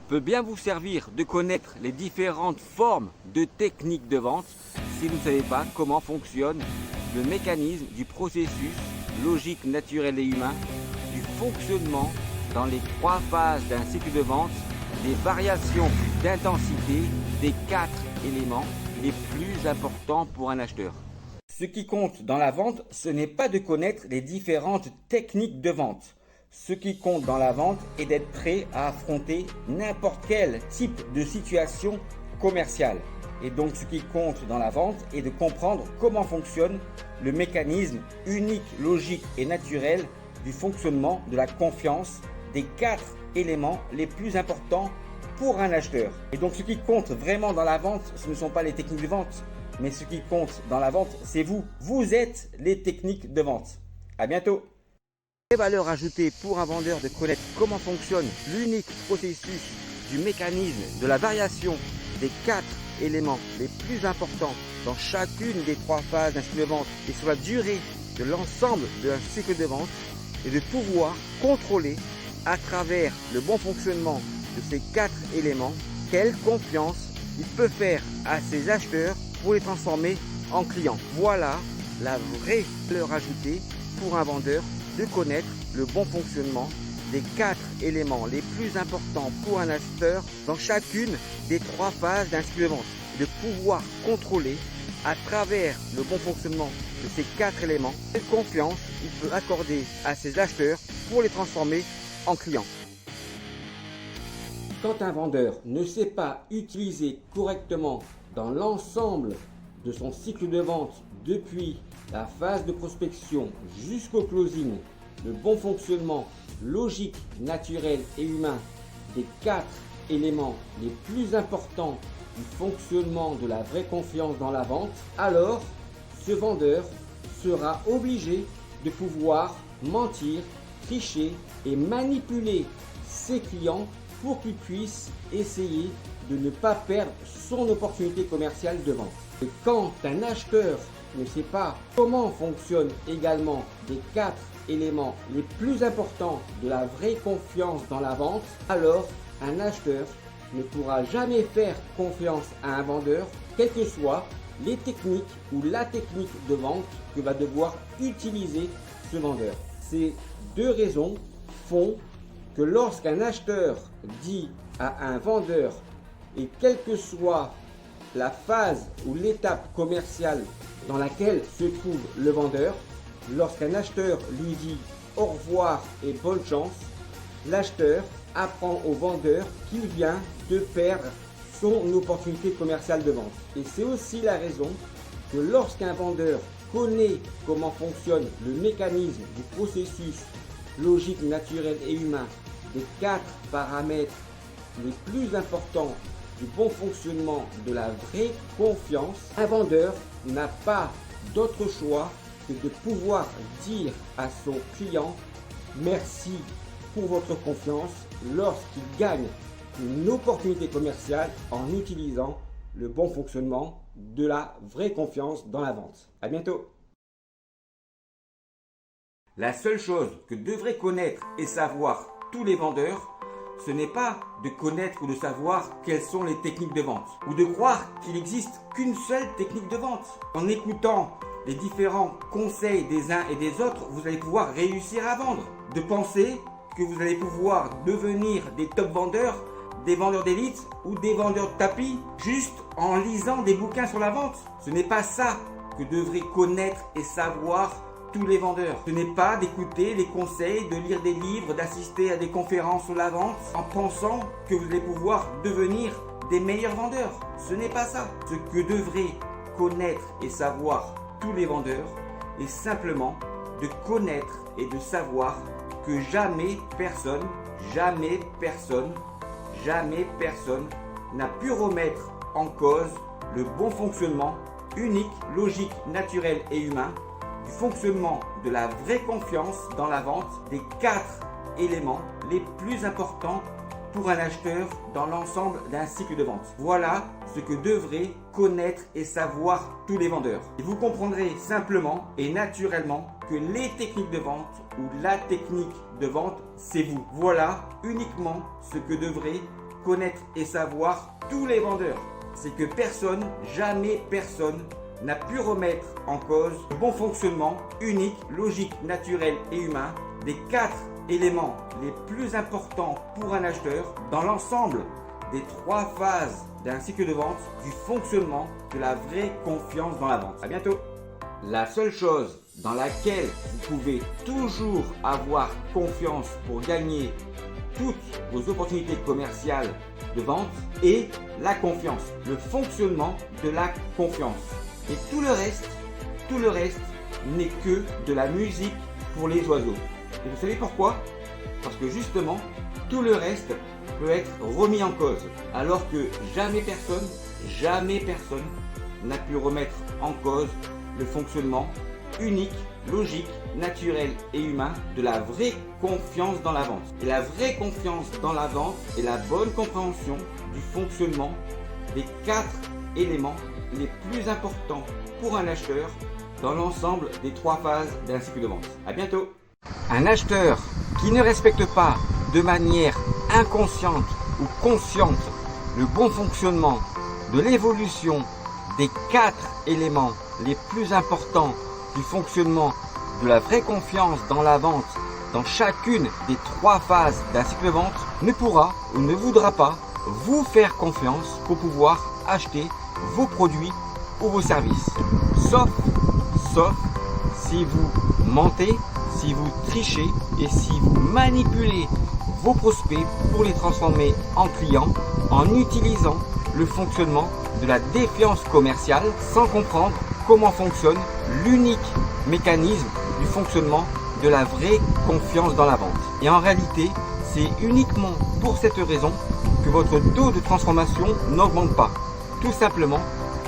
peut bien vous servir de connaître les différentes formes de techniques de vente si vous ne savez pas comment fonctionne le mécanisme du processus logique, naturel et humain, du fonctionnement dans les 3 phases d'un cycle de vente, des variations d'intensité des 4 éléments les plus importants pour un acheteur. Ce qui compte dans la vente, ce n'est pas de connaître les différentes techniques de vente. Ce qui compte dans la vente est d'être prêt à affronter n'importe quel type de situation commerciale. Et donc ce qui compte dans la vente est de comprendre comment fonctionne le mécanisme unique, logique et naturel du fonctionnement de la confiance des 4 éléments les plus importants pour un acheteur. Et donc ce qui compte vraiment dans la vente, ce ne sont pas les techniques de vente, mais ce qui compte dans la vente, c'est vous. Vous êtes les techniques de vente. À bientôt. Les valeurs ajoutées pour un vendeur de connaître comment fonctionne l'unique processus du mécanisme de la variation des 4 éléments les plus importants dans chacune des 3 phases d'un cycle de vente et sur la durée de l'ensemble d'un cycle de vente et de pouvoir contrôler à travers le bon fonctionnement de ces 4 éléments quelle confiance il peut faire à ses acheteurs pour les transformer en clients. Voilà la vraie valeur ajoutée pour un vendeur de connaître le bon fonctionnement des 4 éléments les plus importants pour un acheteur dans chacune des 3 phases d'un cycle de vente. De pouvoir contrôler à travers le bon fonctionnement de ces 4 éléments quelle confiance il peut accorder à ses acheteurs pour les transformer en clients. Quand un vendeur ne sait pas utiliser correctement dans l'ensemble de son cycle de vente depuis la phase de prospection jusqu'au closing, le bon fonctionnement logique, naturel et humain des 4 éléments les plus importants du fonctionnement de la vraie confiance dans la vente, alors ce vendeur sera obligé de pouvoir mentir, tricher et manipuler ses clients pour qu'ils puissent essayer de ne pas perdre son opportunité commerciale de vente. Et quand un acheteur ne sait pas comment fonctionnent également les 4 éléments les plus importants de la vraie confiance dans la vente, alors un acheteur ne pourra jamais faire confiance à un vendeur, quelles que soient les techniques ou la technique de vente que va devoir utiliser ce vendeur. Ces 2 raisons font que lorsqu'un acheteur dit à un vendeur, et quelle que soit la phase ou l'étape commerciale dans laquelle se trouve le vendeur, lorsqu'un acheteur lui dit au revoir et bonne chance, l'acheteur apprend au vendeur qu'il vient de perdre son opportunité commerciale de vente. Et c'est aussi la raison que lorsqu'un vendeur connaît comment fonctionne le mécanisme du processus logique, naturel et humain des 4 paramètres les plus importants du bon fonctionnement de la vraie confiance, un vendeur n'a pas d'autre choix que de pouvoir dire à son client merci pour votre confiance lorsqu'il gagne une opportunité commerciale en utilisant le bon fonctionnement de la vraie confiance dans la vente. À bientôt. La seule chose que devraient connaître et savoir tous les vendeurs, ce n'est pas de connaître ou de savoir quelles sont les techniques de vente ou de croire qu'il n'existe qu'une seule technique de vente. En écoutant les différents conseils des uns et des autres, vous allez pouvoir réussir à vendre. De penser que vous allez pouvoir devenir des top vendeurs, des vendeurs d'élite ou des vendeurs de tapis juste en lisant des bouquins sur la vente. Ce n'est pas ça que devraient connaître et savoir tous les vendeurs. Ce n'est pas d'écouter les conseils, de lire des livres, d'assister à des conférences sur la vente en pensant que vous allez pouvoir devenir des meilleurs vendeurs. Ce n'est pas ça. Ce que devraient connaître et savoir tous les vendeurs est simplement de connaître et de savoir que jamais personne n'a pu remettre en cause le bon fonctionnement unique, logique, naturel et humain du fonctionnement de la vraie confiance dans la vente des 4 éléments les plus importants pour un acheteur dans l'ensemble d'un cycle de vente. Voilà ce que devraient connaître et savoir tous les vendeurs. Et vous comprendrez simplement et naturellement que les techniques de vente ou la technique de vente, c'est vous. Voilà uniquement ce que devraient connaître et savoir tous les vendeurs. C'est que personne, jamais personne, n'a pu remettre en cause le bon fonctionnement unique, logique, naturel et humain des 4 éléments les plus importants pour un acheteur dans l'ensemble des 3 phases d'un cycle de vente du fonctionnement de la vraie confiance dans la vente. À bientôt. La seule chose dans laquelle vous pouvez toujours avoir confiance pour gagner toutes vos opportunités commerciales de vente est la confiance, le fonctionnement de la confiance. Et tout le reste n'est que de la musique pour les oiseaux. Et vous savez pourquoi? Parce que justement, tout le reste peut être remis en cause. Alors que jamais personne n'a pu remettre en cause le fonctionnement unique, logique, naturel et humain de la vraie confiance dans la vente. Et la vraie confiance dans la vente est la bonne compréhension du fonctionnement des 4 éléments les plus importants pour un acheteur dans l'ensemble des 3 phases d'un cycle de vente. À bientôt. Un acheteur qui ne respecte pas de manière inconsciente ou consciente le bon fonctionnement de l'évolution des 4 éléments les plus importants du fonctionnement de la vraie confiance dans la vente dans chacune des 3 phases d'un cycle de vente ne pourra ou ne voudra pas vous faire confiance pour pouvoir acheter vos produits ou vos services. Sauf si vous mentez, si vous trichez et si vous manipulez vos prospects pour les transformer en clients en utilisant le fonctionnement de la défiance commerciale sans comprendre comment fonctionne l'unique mécanisme du fonctionnement de la vraie confiance dans la vente. Et en réalité, c'est uniquement pour cette raison que votre taux de transformation n'augmente pas. Tout simplement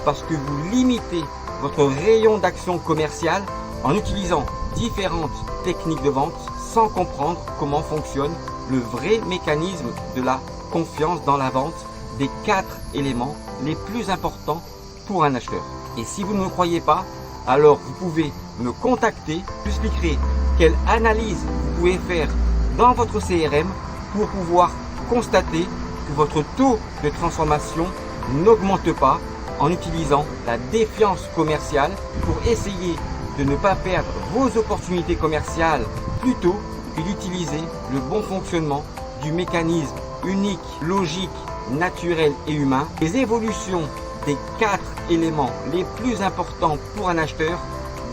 parce que vous limitez votre rayon d'action commerciale en utilisant différentes techniques de vente sans comprendre comment fonctionne le vrai mécanisme de la confiance dans la vente des 4 éléments les plus importants pour un acheteur. Et si vous ne me croyez pas, alors vous pouvez me contacter. J'expliquerai quelle analyse vous pouvez faire dans votre CRM pour pouvoir constater que votre taux de transformation n'augmente pas en utilisant la défiance commerciale pour essayer de ne pas perdre vos opportunités commerciales plutôt que d'utiliser le bon fonctionnement du mécanisme unique, logique, naturel et humain, les évolutions des 4 éléments les plus importants pour un acheteur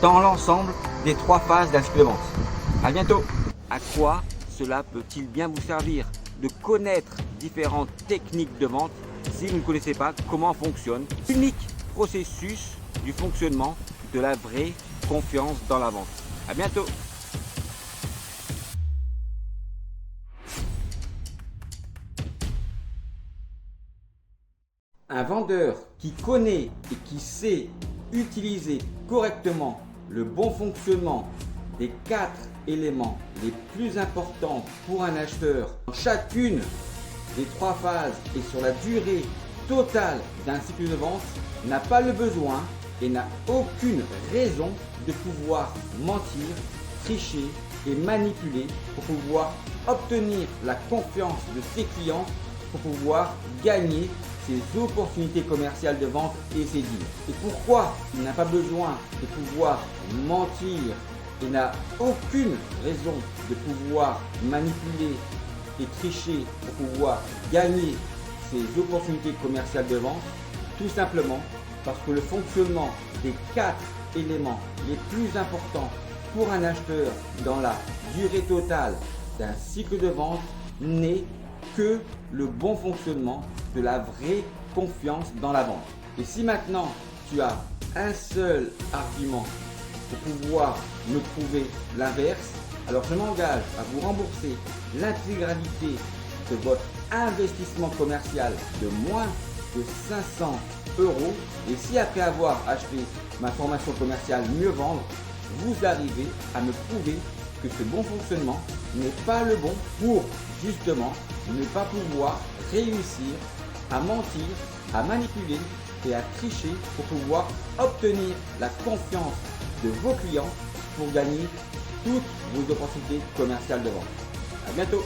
dans l'ensemble des 3 phases d'un cycle de vente. À bientôt. À quoi cela peut-il bien vous servir de connaître différentes techniques de vente si vous ne connaissez pas comment fonctionne l'unique processus du fonctionnement de la vraie confiance dans la vente? À bientôt. Un vendeur qui connaît et qui sait utiliser correctement le bon fonctionnement des 4 éléments les plus importants pour un acheteur dans chacune des 3 phases et sur la durée totale d'un cycle de vente n'a pas le besoin et n'a aucune raison de pouvoir mentir, tricher et manipuler pour pouvoir obtenir la confiance de ses clients, pour pouvoir gagner ses opportunités commerciales de vente et ses deals. Et pourquoi il n'a pas besoin de pouvoir mentir et n'a aucune raison de pouvoir manipuler et tricher pour pouvoir gagner ses opportunités commerciales de vente? Tout simplement parce que le fonctionnement des 4 éléments les plus importants pour un acheteur dans la durée totale d'un cycle de vente n'est que le bon fonctionnement de la vraie confiance dans la vente. Et si maintenant tu as un seul argument pour pouvoir me prouver l'inverse, alors je m'engage à vous rembourser l'intégralité de votre investissement commercial de moins de 500 €. Et si après avoir acheté ma formation commerciale Mieux Vendre, vous arrivez à me prouver que ce bon fonctionnement n'est pas le bon pour justement ne pas pouvoir réussir à mentir, à manipuler et à tricher pour pouvoir obtenir la confiance de vos clients pour gagner toutes vos opportunités commerciales de vente. À bientôt.